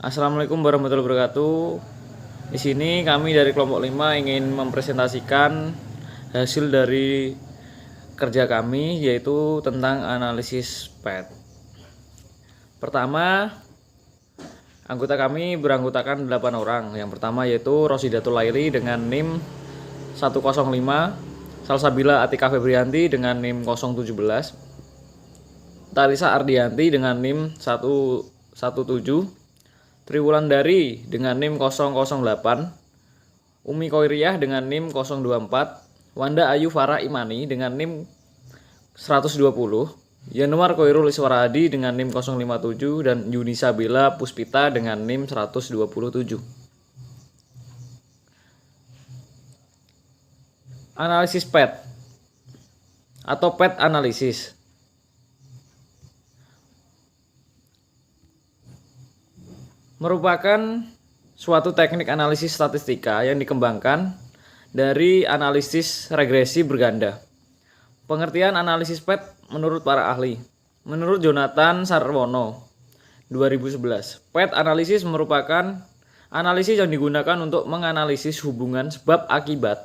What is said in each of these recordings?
Assalamualaikum warahmatullahi wabarakatuh. Di sini kami dari kelompok 5 ingin mempresentasikan hasil dari kerja kami, yaitu tentang analisis PET. Pertama, anggota kami beranggotakan 8 orang. Yang pertama yaitu Rosidatul Laili dengan NIM 105, Salsabila Atika Febrianti dengan NIM 017, Tarisa Ardianti dengan NIM 117, Triwulandari dengan NIM 008, Umi Koiriah dengan NIM 024, Wanda Ayu Farah Imani dengan NIM 120, Yanuar Koirul Iswara Adi dengan NIM 057, dan Yunisa Bella Puspita dengan NIM 127. Analisis PET atau PET analisis merupakan suatu teknik analisis statistika yang dikembangkan dari analisis regresi berganda. Pengertian analisis PET menurut para ahli. Menurut Jonathan Sarwono 2011, PET analisis merupakan analisis yang digunakan untuk menganalisis hubungan sebab akibat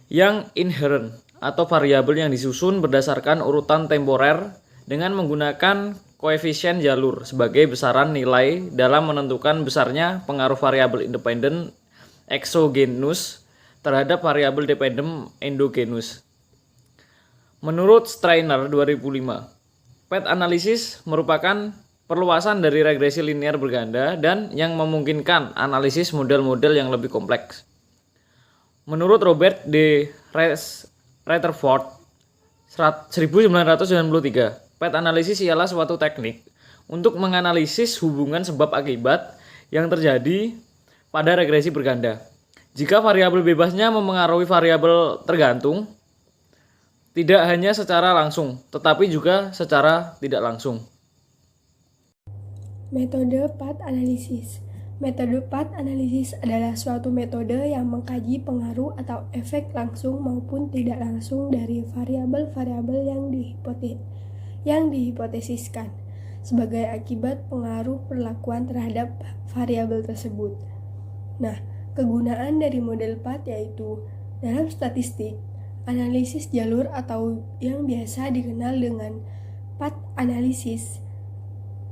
yang inherent atau variabel yang disusun berdasarkan urutan temporer dengan menggunakan koefisien jalur sebagai besaran nilai dalam menentukan besarnya pengaruh variabel independen exogenus terhadap variabel dependen endogenus. Menurut Strainer 2005, PET analisis merupakan perluasan dari regresi linear berganda dan yang memungkinkan analisis model-model yang lebih kompleks. Menurut Robert D. Rutherford 1993, PET analisis ialah suatu teknik untuk menganalisis hubungan sebab akibat yang terjadi pada regresi berganda. Jika variabel bebasnya memengaruhi variabel tergantung, tidak hanya secara langsung, tetapi juga secara tidak langsung. Metode PAT analisis. Metode PAT analisis adalah suatu metode yang mengkaji pengaruh atau efek langsung maupun tidak langsung dari variabel-variabel yang dihipotesiskan sebagai akibat pengaruh perlakuan terhadap variabel tersebut. Nah, kegunaan dari model PAT yaitu dalam statistik, analisis jalur atau yang biasa dikenal dengan PAT analisis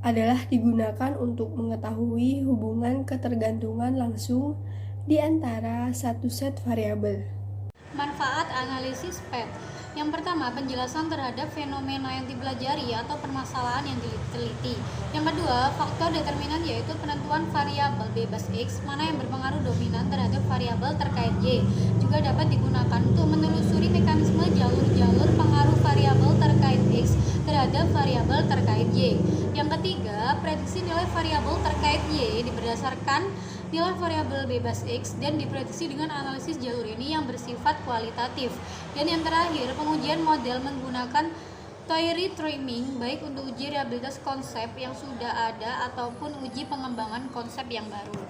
adalah digunakan untuk mengetahui hubungan ketergantungan langsung di antara satu set variabel. Manfaat analisis PET. Yang pertama, penjelasan terhadap fenomena yang dipelajari atau permasalahan yang diteliti. Yang kedua, faktor determinan yaitu penentuan variabel bebas X mana yang berpengaruh dominan terhadap variabel terkait Y. Juga dapat digunakan untuk menelusuri mekanisme jalur-jalur pengaruh variabel terkait X terhadap variabel terkait Y. Yang ketiga, prediksi nilai variabel terkait Y berdasarkan nilai variabel bebas X dan diprediksi dengan analisis jalur ini yang bersifat kualitatif. Dan yang terakhir, pengujian model menggunakan theory trimming baik untuk uji reliabilitas konsep yang sudah ada ataupun uji pengembangan konsep yang baru.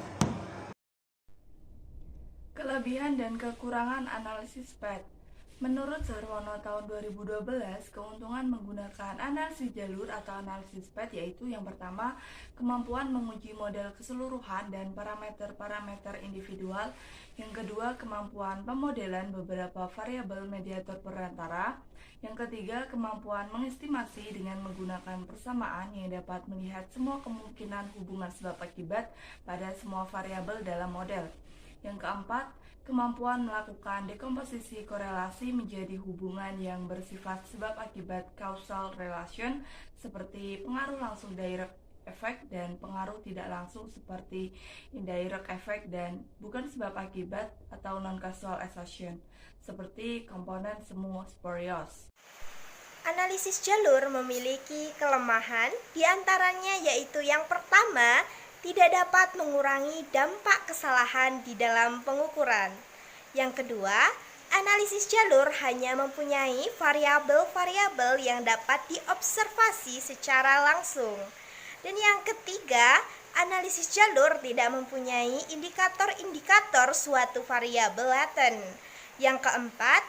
Kelebihan dan kekurangan analisis PET. Menurut Sarwono tahun 2012, keuntungan menggunakan analisis jalur atau analisis PET yaitu yang pertama, kemampuan menguji model keseluruhan dan parameter-parameter individual. Yang kedua, kemampuan pemodelan beberapa variabel mediator perantara. Yang ketiga, kemampuan mengestimasi dengan menggunakan persamaan yang dapat melihat semua kemungkinan hubungan sebab akibat pada semua variabel dalam model. Yang keempat, kemampuan melakukan dekomposisi korelasi menjadi hubungan yang bersifat sebab akibat causal relation seperti pengaruh langsung direct effect dan pengaruh tidak langsung seperti indirect effect dan bukan sebab akibat atau non-causal association seperti komponen semu spurious. Analisis jalur memiliki kelemahan, diantaranya yaitu yang pertama, tidak dapat mengurangi dampak kesalahan di dalam pengukuran. Yang kedua, analisis jalur hanya mempunyai variabel-variabel yang dapat diobservasi secara langsung. Dan yang ketiga, analisis jalur tidak mempunyai indikator-indikator suatu variabel laten. Yang keempat,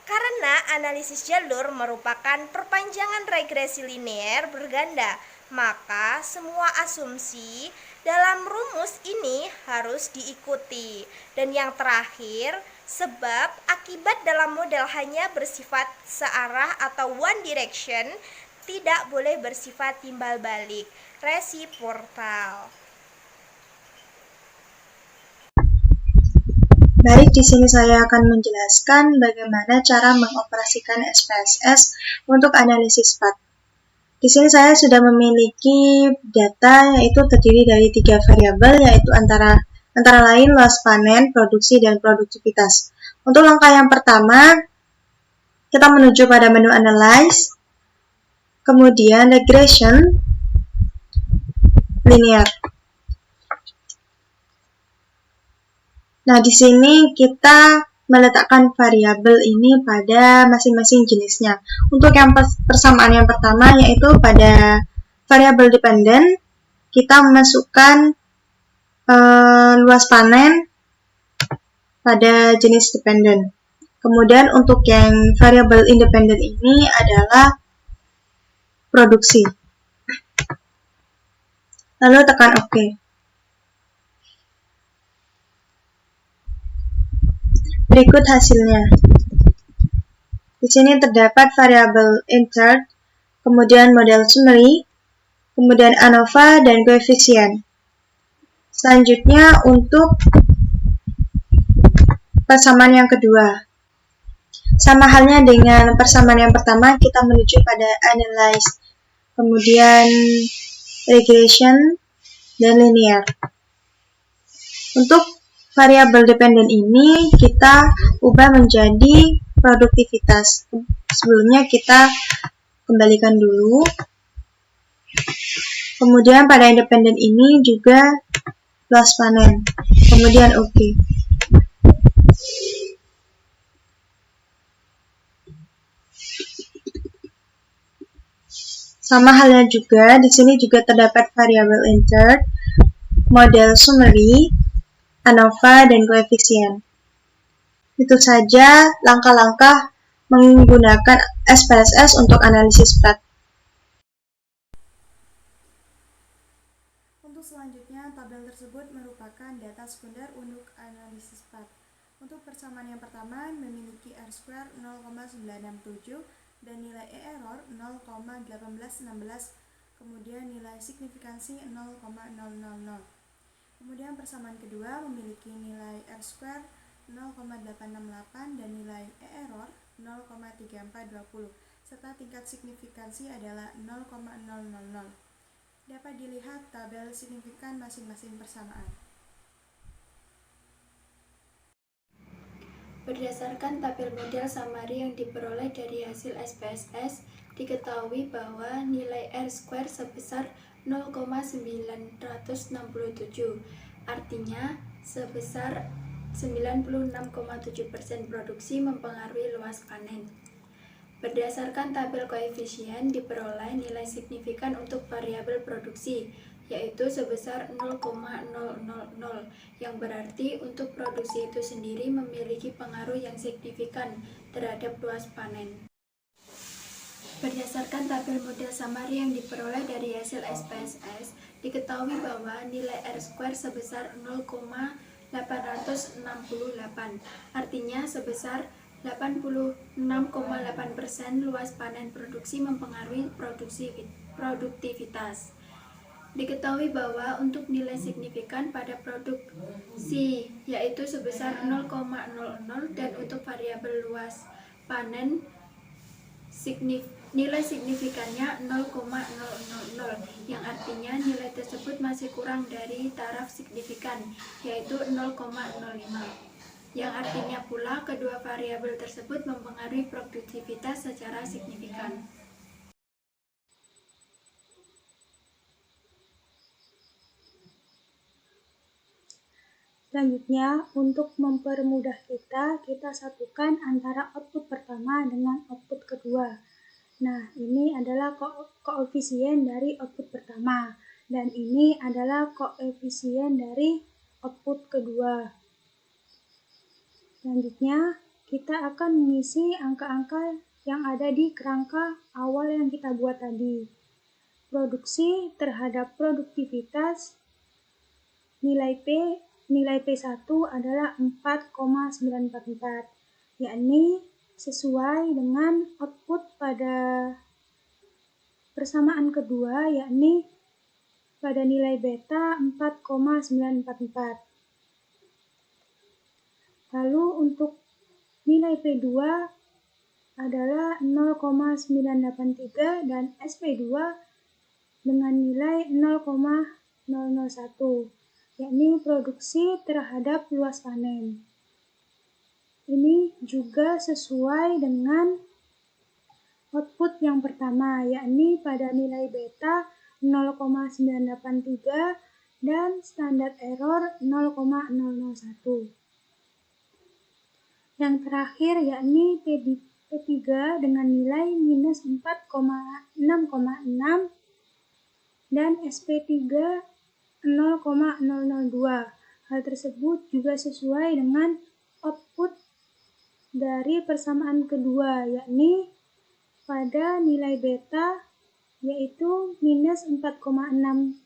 karena analisis jalur merupakan perpanjangan regresi linear berganda, Maka semua asumsi dalam rumus ini harus diikuti. Dan yang terakhir, sebab akibat dalam model hanya bersifat searah atau one direction, tidak boleh bersifat timbal balik, resiprokal. Baik, di sini saya akan menjelaskan bagaimana cara mengoperasikan SPSS untuk analisis PAT. Di sini saya sudah memiliki data yaitu terdiri dari 3 variabel, yaitu antara lain luas panen, produksi, dan produktivitas. Untuk langkah yang pertama, kita menuju pada menu Analyze, kemudian Regression, Linear. Nah, di sini kita meletakkan variabel ini pada masing-masing jenisnya. Untuk yang persamaan yang pertama yaitu pada variabel dependent, kita memasukkan luas panen pada jenis dependent. Kemudian untuk yang variabel independent ini adalah produksi. Lalu tekan OK. Berikut hasilnya. Di sini terdapat variabel insert, kemudian model summary, kemudian ANOVA, dan koefisien. Selanjutnya untuk persamaan yang kedua. Sama halnya dengan persamaan yang pertama, kita menuju pada Analyze, kemudian Regression, dan Linear. Untuk variabel dependent ini kita ubah menjadi produktivitas. Sebelumnya kita kembalikan dulu. Kemudian pada independent ini juga luas panen. Kemudian OK. Sama halnya juga, di sini juga terdapat variabel insert, model summary, ANOVA, dan koefisien. Itu saja langkah-langkah menggunakan SPSS untuk analisis PAT. Untuk selanjutnya, tabel tersebut merupakan data sekunder untuk analisis PAT. Untuk persamaan yang pertama memiliki R-square 0,967 dan nilai E-error 0,1816, kemudian nilai signifikansi 0,000. Kemudian persamaan kedua memiliki nilai R-square 0,868 dan nilai E-error 0,3420, serta tingkat signifikansi adalah 0,000. Dapat dilihat tabel signifikan masing-masing persamaan. Berdasarkan tabel model summary yang diperoleh dari hasil SPSS, diketahui bahwa nilai R-square sebesar 0,967, artinya sebesar 96,7% produksi mempengaruhi luas panen. Berdasarkan tabel koefisien diperoleh nilai signifikan untuk variabel produksi, yaitu sebesar 0,000, yang berarti untuk produksi itu sendiri memiliki pengaruh yang signifikan terhadap luas panen. Berdasarkan tabel model summary yang diperoleh dari hasil SPSS, diketahui bahwa nilai R-square sebesar 0,868, artinya sebesar 86,8% luas panen produksi mempengaruhi produktivitas. Diketahui bahwa untuk nilai signifikan pada produksi yaitu sebesar 0,00 dan untuk variabel luas panen nilai signifikannya 0,000, yang artinya nilai tersebut masih kurang dari taraf signifikan yaitu 0,05, yang artinya pula kedua variabel tersebut mempengaruhi produktivitas secara signifikan. Selanjutnya, untuk mempermudah kita satukan antara output pertama dengan output kedua. Nah, ini adalah koefisien dari output pertama, dan ini adalah koefisien dari output kedua. Selanjutnya, kita akan mengisi angka-angka yang ada di kerangka awal yang kita buat tadi. produksi terhadap produktivitas nilai P1 adalah 4,944, yakni sesuai dengan output pada persamaan kedua, yakni pada nilai beta 4,944. Lalu untuk nilai P2 adalah 0,983 dan SP2 dengan nilai 0,001, yakni produksi terhadap luas panen. Ini juga sesuai dengan output yang pertama, yakni pada nilai beta 0,983 dan standar error 0,001. Yang terakhir yakni P3 dengan nilai minus 4,6,6 dan SP3 0,002. Hal tersebut juga sesuai dengan output dari persamaan kedua, yakni pada nilai beta yaitu minus 4,6,6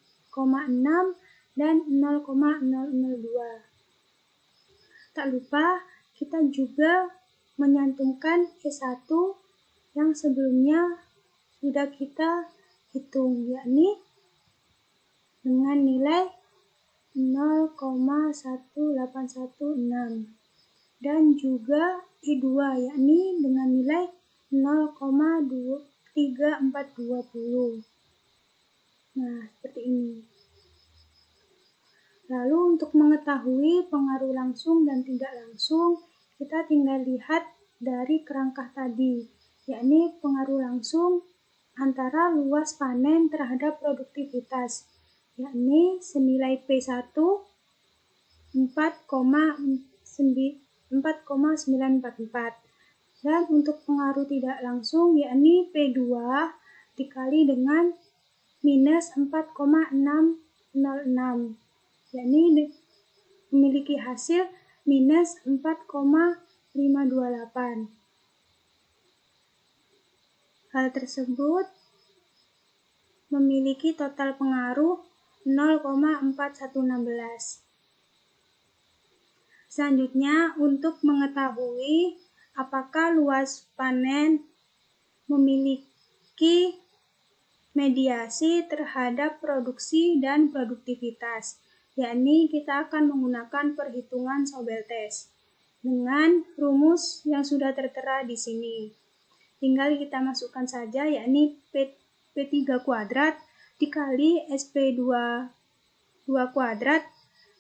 dan 0,002. Tak lupa kita juga menyantumkan E1 yang sebelumnya sudah kita hitung, yakni dengan nilai 0,1816 dan juga E2 yakni dengan nilai 0,3420. Nah, seperti ini. Lalu untuk mengetahui pengaruh langsung dan tidak langsung, kita tinggal lihat dari kerangka tadi, yakni pengaruh langsung antara luas panen terhadap produktivitas, yakni senilai P1 4,944. Dan untuk pengaruh tidak langsung, yakni P2 dikali dengan minus 4,606, yakni memiliki hasil minus 4,528. Hal tersebut memiliki total pengaruh 0,4116. Selanjutnya, untuk mengetahui apakah luas panen memiliki mediasi terhadap produksi dan produktivitas, yakni kita akan menggunakan perhitungan Sobel test dengan rumus yang sudah tertera di sini. Tinggal kita masukkan saja, yakni P3 kuadrat dikali SP2 kuadrat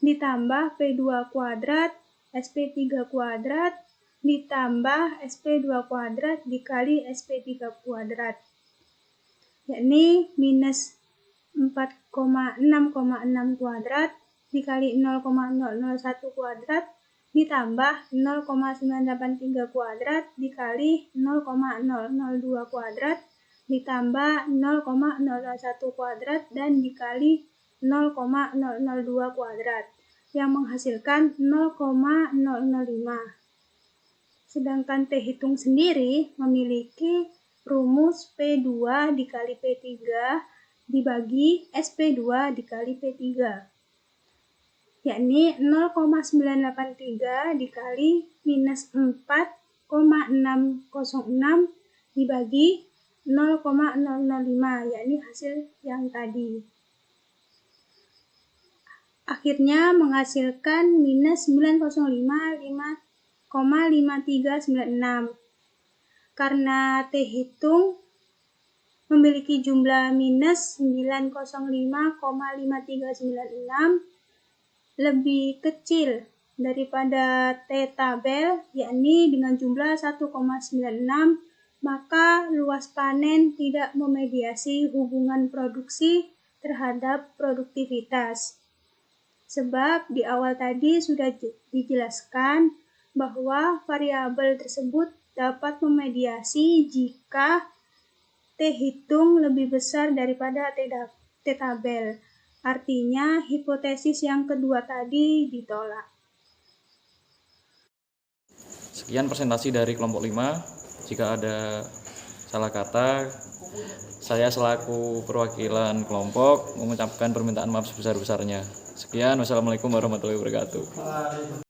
ditambah P2 kuadrat SP3 kuadrat ditambah SP2 kuadrat dikali SP3 kuadrat, yakni minus 4,6,6 kuadrat dikali 0,001 kuadrat ditambah 0,983 kuadrat dikali 0,002 kuadrat ditambah 0,001 kuadrat dan dikali 0,002 kuadrat yang menghasilkan 0,005. Sedangkan T hitung sendiri memiliki rumus P2 dikali P3 dibagi SP2 dikali P3, yakni 0,983 dikali minus 4,606 dibagi 0,005, yakni hasil yang tadi. Akhirnya menghasilkan minus 905,5396. Karena T hitung memiliki jumlah minus 905,5396 lebih kecil daripada T tabel, yakni dengan jumlah 1,96, maka luas panen tidak memediasi hubungan produksi terhadap produktivitas. Sebab di awal tadi sudah dijelaskan bahwa variabel tersebut dapat memediasi jika T hitung lebih besar daripada T tabel. Artinya hipotesis yang kedua tadi ditolak. Sekian presentasi dari kelompok 5. Jika ada salah kata, Saya selaku perwakilan kelompok mengucapkan permintaan maaf sebesar-besarnya. Sekian, wassalamualaikum warahmatullahi wabarakatuh.